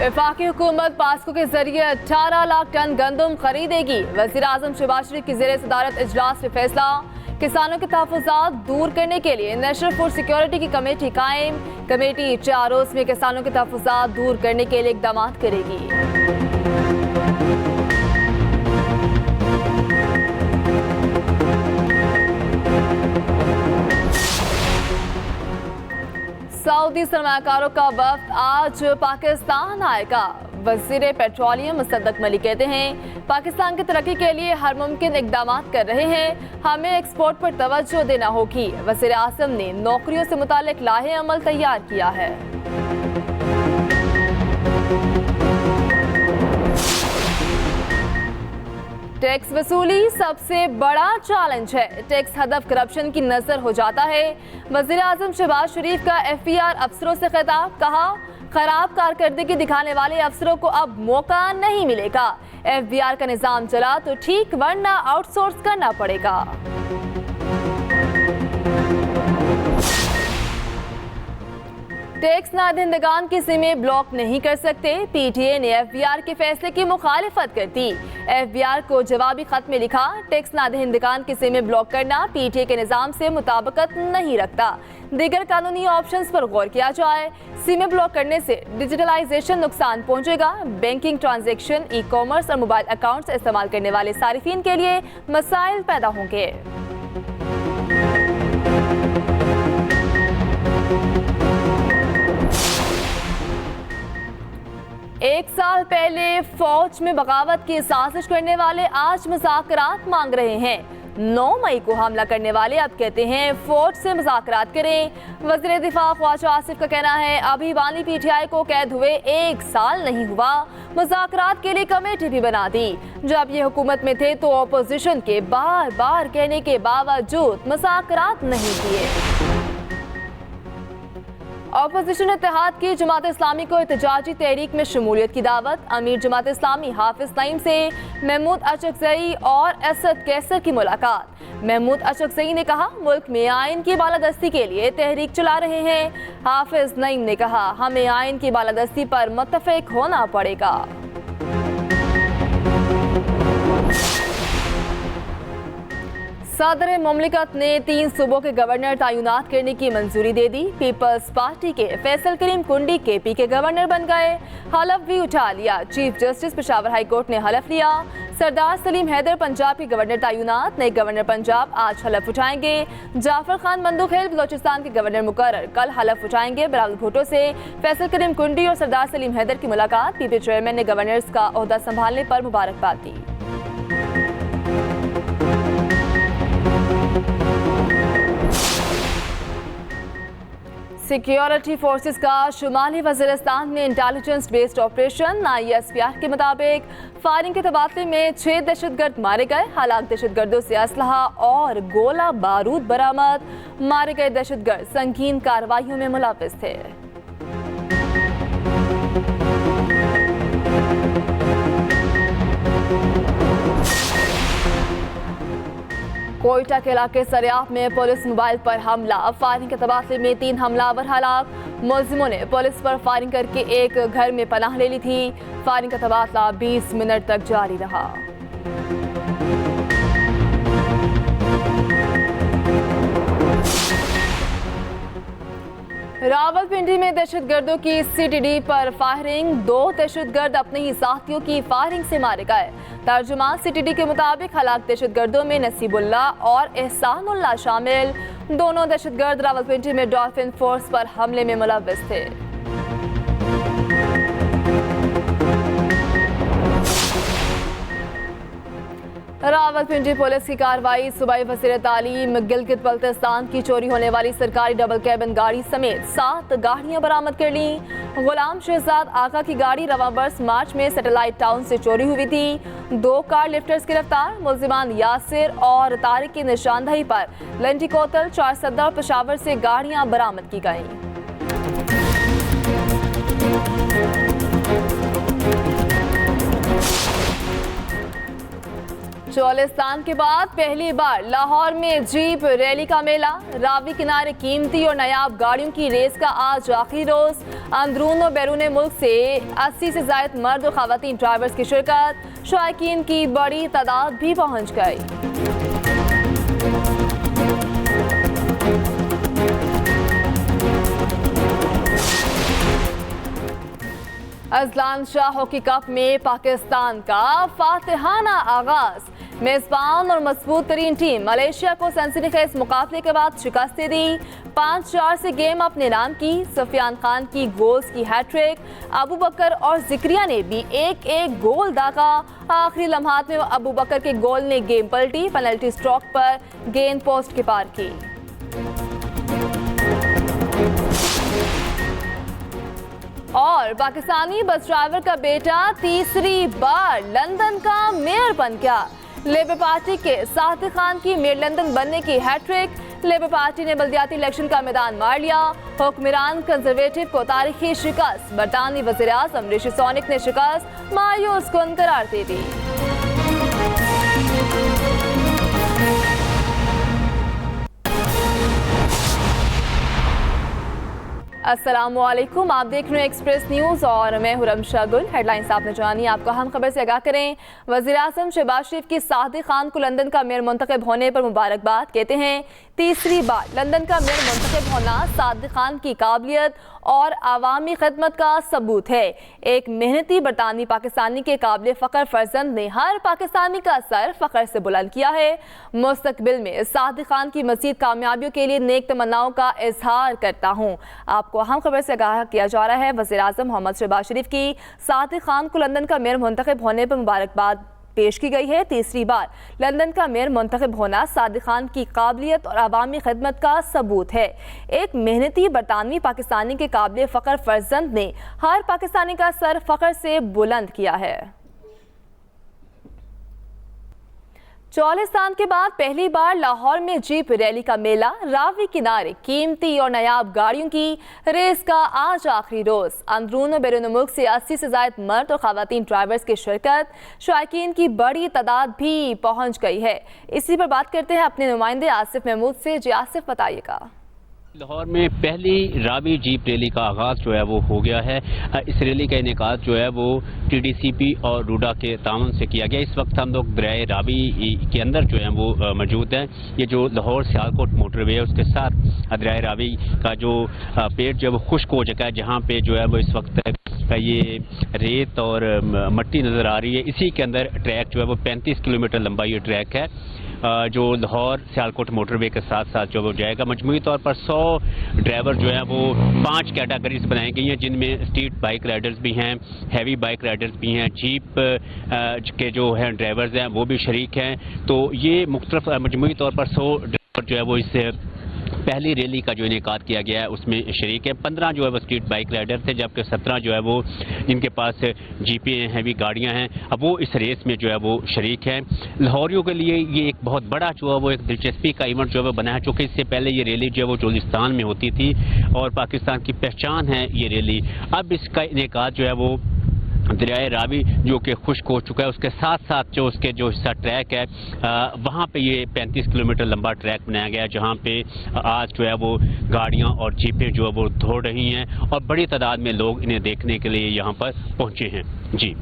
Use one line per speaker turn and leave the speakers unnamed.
वफाकी हुकूमत पास्को के जरिए 18 लाख टन गंदम खरीदेगी। वज़ीर आज़म शहबाज शरीफ की ज़ेर सदारत इजलास में फैसला। किसानों के तहफ़्फ़ुज़ात दूर करने के लिए नेशनल फूड सिक्योरिटी की कमेटी कायम। कमेटी 4 रोज़ में किसानों के तहफ़्फ़ुज़ात दूर करने के लिए इक़दाम करेगी। सऊदी सरमाकारों का वफ्द आज पाकिस्तान आएगा। वज़ीर पेट्रोलियम मुसद्दक मलिक कहते हैं पाकिस्तान की तरक्की के लिए हर मुमकिन इक़दाम कर रहे हैं, हमें एक्सपोर्ट पर तवज्जो देना होगी। वज़ीर आज़म ने नौकरियों से मुतालिक लाहे अमल तैयार किया है। टैक्स वसूली सबसे बड़ा चैलेंज है, टैक्स हदफ करप्शन की नजर हो जाता है। वज़ीर आज़म शहबाज शरीफ का FPR अफसरों से खिताब, कहा खराब कारकर्दगी दिखाने वाले अफसरों को अब मौका नहीं मिलेगा। FBR का निज़ाम चला तो ठीक, वरना आउटसोर्स करना पड़ेगा। टैक्स नादहिंदगान की सिमें ब्लॉक नहीं कर सकते। PTA ने FBR के फैसले की मुखालिफत कर दी। FBR को जवाबी खत में लिखा, टैक्स नादहिंदगान की सिमें ब्लॉक करना PTA के निज़ाम से मुताबिकत नहीं रखता। दीगर कानूनी ऑप्शंस पर गौर किया जाए। सिमें ब्लॉक करने से डिजिटलाइजेशन नुकसान पहुंचेगा। बैंकिंग ट्रांजैक्शन, ई-कॉमर्स और मोबाइल अकाउंट्स इस्तेमाल करने वाले सारिफिन के लिए मसाइल पैदा होंगे। एक साल पहले फौज में बगावत की साजिश करने वाले आज मुज़ाकरात मांग रहे हैं। 9 मई को हमला करने वाले अब कहते हैं फौज से मुज़ाकरात करें। वज़ीर दिफा ख्वाजा आसिफ का कहना है अभी बानी PTI को कैद हुए 1 साल नहीं हुआ, मुज़ाकरात के लिए कमेटी भी बना दी। जब ये हुकूमत में थे तो अपोजिशन के बार बार कहने के बावजूद मुज़ाकरात नहीं किए। अपोजिशन इत्तेहाद की जमात इस्लामी को एहतजाजी तहरीक में शमूलियत की दावत। अमीर जमात इस्लामी हाफिज नईम से महमूद अचकज़ई और असद कैसर की मुलाकात। महमूद अचकज़ई ने कहा मुल्क में आइन की बालादस्ती के लिए तहरीक चला रहे हैं। हाफिज नईम ने कहा हमें आइन की बालादस्ती पर मुत्तफिक होना पड़ेगा। सदर मुमलिकत ने 3 सूबों के गवर्नर तैनात करने की मंजूरी दे दी। पीपल्स पार्टी के फैसल करीम कुंडी KP के गवर्नर बन गए। हलफ भी उठा लिया। Chief justice Peshawar high court ने हलफ लिया। सरदार सलीम हैदर पंजाब के गवर्नर तैनात। नए गवर्नर पंजाब आज हलफ उठाएंगे। जाफर खान मंदुखेल बलोचिस्तान के गवर्नर मुकर्रर कल हलफ उठाएंगे। बिलावल भुट्टो से फैसल करीम कुंडी और सरदार सलीम हैदर की मुलाकात। PP चेयरमैन ने गवर्नर्स का ओहदा संभालने पर मुबारकबाद दी। सिक्योरिटी फोर्सेस का शुमाली वज़ीरिस्तान में इंटेलिजेंस बेस्ड ऑपरेशन। ISPR के मुताबिक फायरिंग के तबादले में 6 दहशतगर्द मारे गए। हालात दहशतगर्दों से असलहा और गोला बारूद बरामद। मारे गए दहशतगर्द संगीन कार्रवाइयों में मुलव्विस थे। कोयटा के इलाके सरियाफ में पुलिस मोबाइल पर हमला। फायरिंग के तबादले में 3 हमलावर हलाक। मुलजिमों ने पुलिस पर फायरिंग करके एक घर में पनाह ले ली थी। फायरिंग का तबादला 20 मिनट तक जारी रहा। रावलपिंडी में दहशतगर्दों की CTD पर फायरिंग। 2 दहशतगर्द अपने ही साथियों की फायरिंग से मारे गए। तर्जुमान CTD के मुताबिक हलाक दहशतगर्दों में नसीबुल्ला और एहसानुल्लाह शामिल। दोनों दहशतगर्द रावलपिंडी में डॉल्फिन फोर्स पर हमले में मुलव्विस थे। रावलपिंडी पुलिस की कार्रवाई। सूबाई वज़ीर तालीम गिलगित बल्तिस्तान की चोरी होने वाली सरकारी डबल कैबिन गाड़ी समेत 7 गाड़ियां बरामद कर ली। गुलाम शहजाद आका की गाड़ी रवां बरस मार्च में सैटेलाइट टाउन से चोरी हुई थी। 2 कार लिफ्टर्स गिरफ्तार। मुलजिमान यासिर और तारिक की निशानदही पर लंडी कोतल, 4 सद्दा और पेशावर से गाड़ियां बरामद की गईं। चौलिस्तान के बाद पहली बार लाहौर में जीप रैली का मेला। रावी किनारे कीमती और नायाब गाड़ियों की रेस का आज आखिरी रोज। अंदरून और बैरून मुल्क से 80 से ज्यादा मर्द और खवातीन ड्राइवर्स की शिरकत। शौकीन की बड़ी तादाद भी पहुंच गई। अजलान शाह हॉकी कप में पाकिस्तान का फातिहाना आगाज। मेजबान और मजबूत तरीन टीम मलेशिया को सनसनीखेज मुकाबले के बाद शिकस्त दे दी। 5-4 से गेम अपने नाम की। सफियान खान की गोल्स की हैट्रिक। अबू बकर और जिक्रिया ने भी एक एक गोल दागा। आखिरी लम्हात में अबू बकर के गोल ने गेम पलटी। पेनल्टी स्ट्रोक पर गेंद पोस्ट के पार की। और पाकिस्तानी बस ड्राइवर का बेटा तीसरी बार लंदन का मेयर बन गया। लेबर पार्टी के सादिक खान की मेयर लंदन बनने की हैट्रिक। लेबर पार्टी ने बल्दियाती इलेक्शन का मैदान मार लिया। हुक्मरान कंजर्वेटिव को तारीखी शिकस्त। बरतानवी वज़ीर आज़म ऋषि सुनक ने शिकस्त मायूस कुन करार दे दी। अस्सलामुअलैकुम, आप देख रहे हैं एक्सप्रेस न्यूज़ और मैं हूं रमशा गुल। हेडलाइंस आपने जानी, आपको हम खबर से आगाह करें। वज़ीर आज़म शहबाज शरीफ की सादिक खान को लंदन का मेयर मुंतखब होने पर मुबारकबाद। कहते हैं तीसरी बार लंदन का मेयर मुंतखब होना सादिक खान की काबिलियत और आवामी खिदमत का सबूत है। एक मेहनती बरतानवी पाकिस्तानी के काबिल फ़ख्र फर्जंद ने हर पाकिस्तानी का सर फ़ख्र से बुलंद किया है। मुस्तकबिल में सादिक खान की मज़ीद कामयाबियों के लिए नेक तमन्नाओं का इजहार करता हूँ। आपको अहम खबर से आगाह किया जा रहा है। वज़ीर आज़म मोहम्मद शहबाज शरीफ की सादिक खान को लंदन का मेयर मुंतखब होने पर मुबारकबाद पेश की गई है। तीसरी बार लंदन का मेयर मुंतखब होना सादिक खान की काबिलियत और अवामी खिदमत का सबूत है। एक मेहनती बरतानवी पाकिस्तानी के काबिल फ़ख्र फर्जंद ने हर पाकिस्तानी का सर फ़ख्र से बुलंद किया है। चौलिस्तान के बाद पहली बार लाहौर में जीप रैली का मेला। रावी किनारे कीमती और नायाब गाड़ियों की रेस का आज आखिरी रोज। अंदरून और बैरून मुल्क से 80 से ज्यादा मर्द और खवातीन ड्राइवर्स की शिरकत। शौकीन की बड़ी तादाद भी पहुंच गई है। इसी पर बात करते हैं अपने नुमाइंदे आसिफ महमूद से। जी आसिफ, बताइएगा।
लाहौर में पहली रावी जीप रैली का आगाज़ जो है वो हो गया है। इस रैली का इनेकाद जो है वो TDCP और रूडा के ताउन से किया गया। इस वक्त हम लोग दरियाए रावी के अंदर जो है वो मौजूद हैं। ये जो लाहौर सियालकोट मोटरवे है उसके साथ दरियाए रावी का जो पेड़ जो है वो खुश्क हो चुका है, जहाँ पे जो है वो इस वक्त ये रेत और मट्टी नज़र आ रही है। इसी के अंदर ट्रैक जो है वो 35 किलोमीटर लंबा ये ट्रैक है जो लाहौर सियालकोट मोटरवे के साथ साथ जो वो जाएगा। मजमूई तौर पर 100 ड्राइवर जो है वो 5 कैटेगरीज बनाई गई हैं, जिनमें स्ट्रीट बाइक राइडर्स भी हैं, हैवी बाइक राइडर्स भी हैं, जीप के जो हैं ड्राइवर्स हैं वो भी शरीक हैं। तो ये मुख्तलिफ मजमूई तौर पर 100 ड्राइवर जो है वो इस पहली रैली का जो इनेकाद किया गया है उसमें शरीक है। 15 जो है वो स्ट्रीट बाइक राइडर थे, जबकि 17 जो है वो जिनके पास जीपें हैं, हैवी गाड़ियां हैं, अब वो इस रेस में जो है वो शरीक हैं। लाहौरियों के लिए ये एक बहुत बड़ा जो है वो एक दिलचस्पी का इवेंट जो है वो बना है, चूँकि इससे पहले ये रैली जो है वो चौलिस्तान में होती थी और पाकिस्तान की पहचान है ये रैली। अब इसका इनेकाद जो है वो दरियाए रावी जो कि खुश्क हो चुका है उसके साथ साथ जो उसके जो हिस्सा ट्रैक है वहाँ पे ये 35 किलोमीटर लंबा ट्रैक बनाया गया है, जहाँ पे आज जो है वो गाड़ियाँ और जीपें जो है वो दौड़ रही हैं और बड़ी तादाद में लोग इन्हें देखने के लिए यहाँ पर पहुँचे हैं। जी।